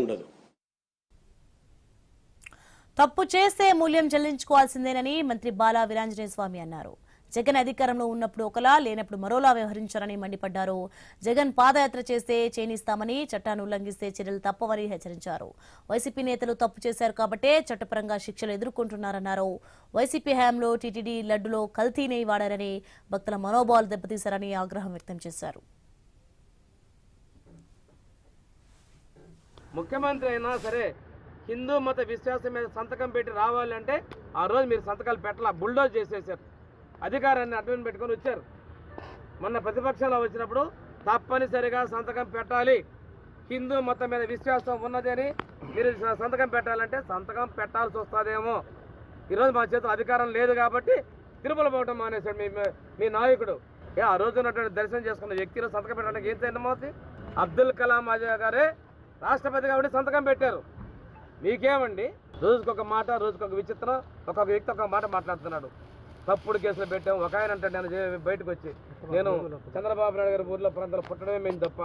ఉండదు. తప్పు చేస్తే మూల్యం చెల్లించుకోవాల్సిందేనని మంత్రి బాలా వీరాంజనేయ స్వామి అన్నారు. జగన్ అధికారంలో ఉన్నప్పుడు ఒకలా, లేనప్పుడు మరోలా వ్యవహరించారని మండిపడ్డారు. జగన్ పాదయాత్ర చేస్తే చేనిస్తామని, చట్టాన్ని ఉల్లంఘిస్తే చర్యలు తప్పవని హెచ్చరించారు. వైసీపీ నేతలు తప్పు చేశారు కాబట్టే చట్టపరంగా శిక్షలు ఎదుర్కొంటున్నారన్నారు. వైసీపీ హయాంలో టీటీడీ లడ్డులో కల్తీ నెయ్యి వాడారని, భక్తుల మనోభావాలు దెబ్బతీశారని ఆగ్రహం వ్యక్తం చేశారు. ముఖ్యమంత్రి అయినా సరే హిందూ మత విశ్వాసం మీద సంతకం పెట్టి రావాలంటే ఆ రోజు మీరు సంతకాలు పెట్టాల, బుల్డోజ్ చేసేసారు. అధికారాన్ని అడ్డం పెట్టుకొని వచ్చారు. మొన్న ప్రతిపక్షంలో వచ్చినప్పుడు తప్పనిసరిగా సంతకం పెట్టాలి, హిందూ మతం మీద విశ్వాసం ఉన్నది అని మీరు సంతకం పెట్టాలంటే సంతకం పెట్టాల్సి వస్తుందేమో. ఈరోజు మా చేతిలో అధికారం లేదు కాబట్టి తిరుమల పోవటం మానేశాడు మీ నాయకుడు. ఆ రోజు ఉన్నటువంటి దర్శనం చేసుకున్న వ్యక్తిలో సంతకం పెట్టడానికి ఏం చేయమవుతుంది? అబ్దుల్ కలాం ఆజాద్ గారే రాష్ట్రపతి కాబట్టి సంతకం పెట్టారు. మీకేమండి? రోజుకొక మాట, రోజుకొక విచిత్రం, ఒక్కొక్క వ్యక్తి ఒక మాట మాట్లాడుతున్నాడు. తప్పుడు కేసులు పెట్టాం. ఒక ఆయన అంటే నేను బయటకు వచ్చి నేను చంద్రబాబు నాయుడు గారి ఊర్లో ప్రాంతాలు పుట్టడమే మేము తప్ప